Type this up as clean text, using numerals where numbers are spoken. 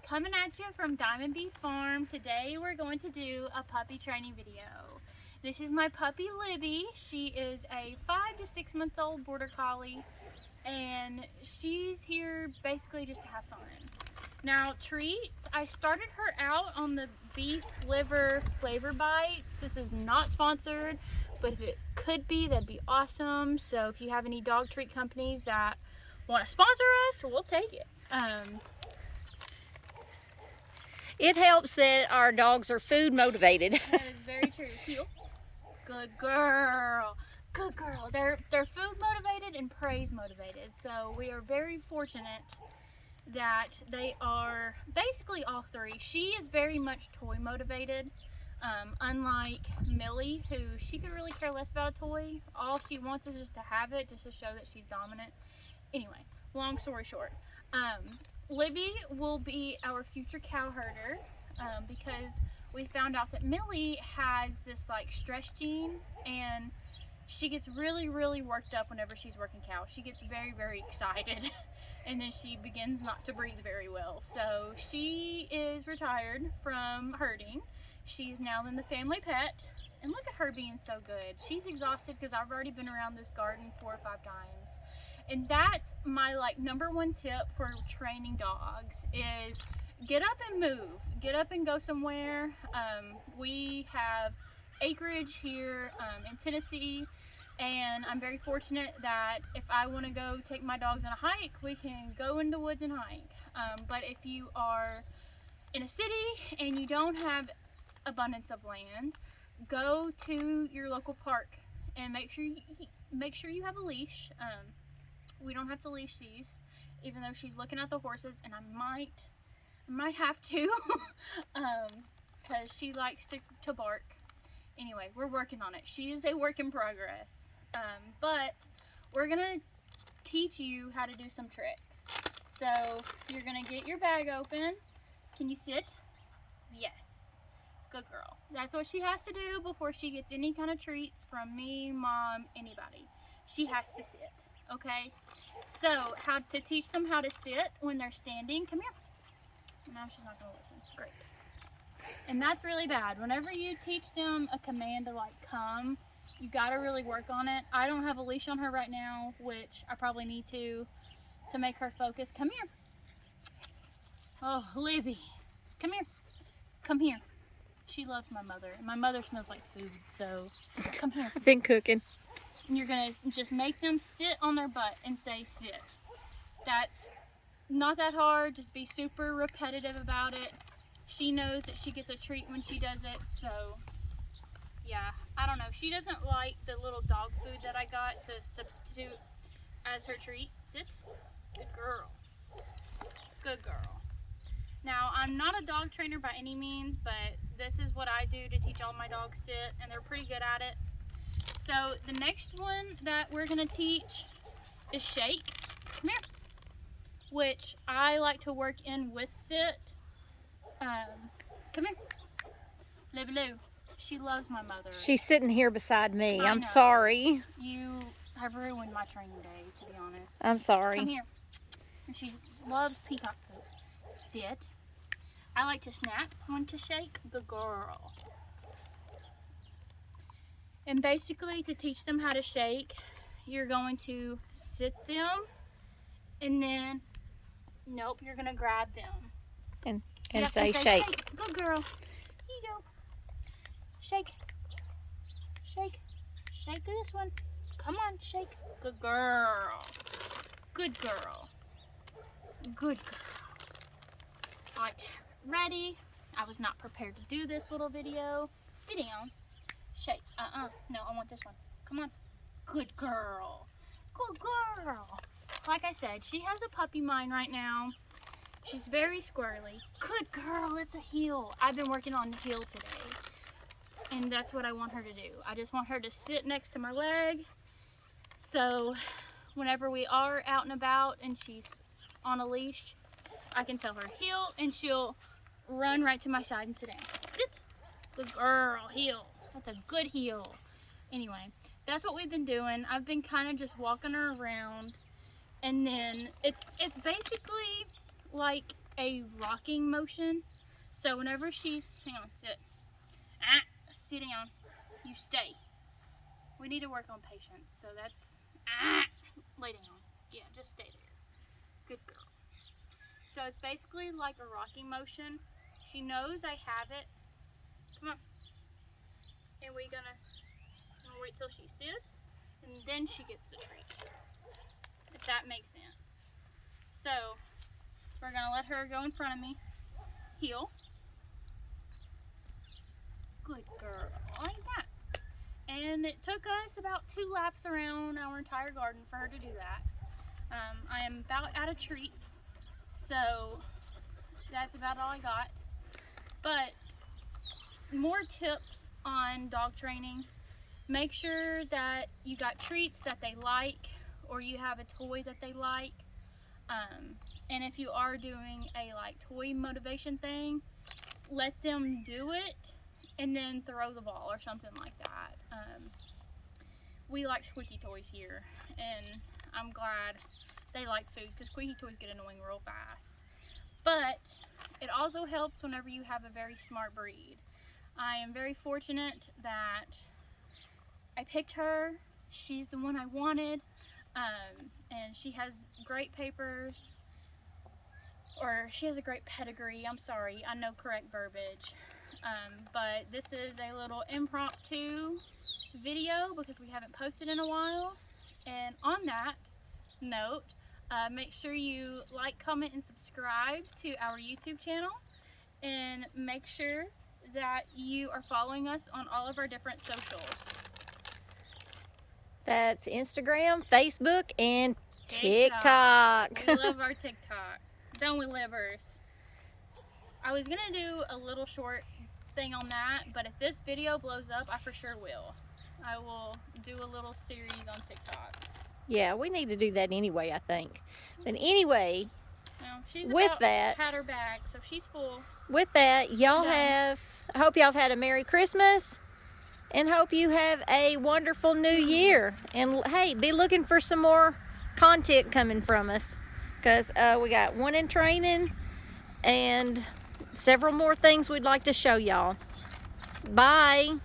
coming at you from Diamond Bee Farm. Today we're going to do a puppy training video. This is my puppy Libby. She is a 5 to 6 month old border collie, and she's here basically just to have fun. Now, treats, I started her out on the beef liver flavor bites. This is not sponsored, but if it could be, that'd be awesome. So if you have any dog treat companies that want to sponsor us, we'll take it. It helps that our dogs are food motivated. That is very true. Heel. Good girl. Good girl. They're food motivated and praise motivated. So we are very fortunate that they are basically all three. She is very much toy motivated. Unlike Millie, who she could really care less about a toy. All she wants is just to have it, just to show that she's dominant. Anyway, long story short, Libby will be our future cow herder because we found out that Millie has this like stress gene, and she gets really worked up whenever she's working cows. She gets very excited and then she begins not to breathe very well. So she is retired from herding. She's now in the family pet, and look at her being so good. She's exhausted because I've already been around this garden 4 or 5 times. And that's my #1 tip for training dogs is get up and move. Get up and go somewhere. We have acreage here in Tennessee, and I'm very fortunate that if I want to go take my dogs on a hike, we can go in the woods and hike. But if you are in a city and you don't have abundance of land, go to your local park and make sure you have a leash. We don't have to leash these, even though she's looking at the horses, and I might have to, because she likes to bark. Anyway, we're working on it. She is a work in progress, but we're gonna teach you how to do some tricks. So you're gonna get your bag open. Can you sit? Yes. Good girl. That's what she has to do before she gets any kind of treats from me, mom, anybody. She has to sit. Okay, so how to teach them how to sit when they're standing. Come here. Now she's not going to listen. Great. And that's really bad. Whenever you teach them a command to like come, you got to really work on it. I don't have a leash on her right now, which I probably need to make her focus. Come here. Oh, Libby. Come here. Come here. She loves my mother. My mother smells like food, so come here. I've been cooking. You're gonna just make them sit on their butt and say sit. That's not that hard. Just be super repetitive about it. She knows that she gets a treat when she does it. So yeah, I don't know. She doesn't like the little dog food that I got to substitute as her treat. Sit. Good girl. Good girl. Now, I'm not a dog trainer by any means, but this is what I do to teach all my dogs sit, and they're pretty good at it. So the next one that we're gonna teach is shake. Come here. Which I like to work in with sit. Come here. Libby Lou. She loves my mother. She's sitting here beside me. I'm know. sorry. You have ruined my training day, to be honest. I'm sorry. Come here. And she loves peacock food. Sit. I like to snap when to shake. Good girl. And basically, to teach them how to shake, you're going to sit them, and then, nope, you're going to grab them. And Yep, say shake. Good girl. Here you go. Shake. Shake. Shake this one. Come on, shake. Good girl. Good girl. Good girl. All right, ready? I was not prepared to do this little video. Sit down. Shake. No, I want this one. Come on. Good girl. Good girl. Like I said, she has a puppy mind right now. She's very squirrely. Good girl. It's a heel. I've been working on the heel today, and that's what I want her to do. I just want her to sit next to my leg, so whenever we are out and about and she's on a leash, I can tell her heel, and she'll run right to my side and sit down. Sit. Good girl. Heel. That's a good heel. Anyway, that's what we've been doing. I've been kind of just walking her around, and then it's basically like a rocking motion. So whenever she's, hang on, sit down, you stay. We need to work on patience. So that's, lay down. Yeah, just stay there. Good girl. So it's basically like a rocking motion. She knows I have it. Come on. And we're gonna wait till she sits, and then she gets the treat. If that makes sense. So we're gonna let her go in front of me. Heel. Good girl, like that. And it took us about 2 laps around our entire garden for her to do that. I am about out of treats, so that's about all I got. But more tips on dog training. Make sure that you got treats that they like, or you have a toy that they like. And if you are doing a toy motivation thing, let them do it and then throw the ball or something like that. We like squeaky toys here, and I'm glad they like food, because squeaky toys get annoying real fast. But it also helps whenever you have a very smart breed. I am very fortunate that I picked her. She's the one I wanted, and she has great papers, or she has a great pedigree. I'm sorry, I know correct verbiage. But this is a little impromptu video because we haven't posted in a while. And on that note, make sure you like, comment, and subscribe to our YouTube channel, and make sure that you are following us on all of our different socials. That's Instagram, Facebook, and TikTok. We love our TikTok. Don't we, livers? I was gonna do a little short thing on that, but if this video blows up, I for sure will. I will do a little series on TikTok. Yeah, we need to do that anyway, I think. But anyway, now, she's with that, had her bag, so she's full. With that, y'all have, I hope y'all have had a Merry Christmas, and hope you have a wonderful New Year. And hey, be looking for some more content coming from us, because we got one in training and several more things we'd like to show y'all. Bye.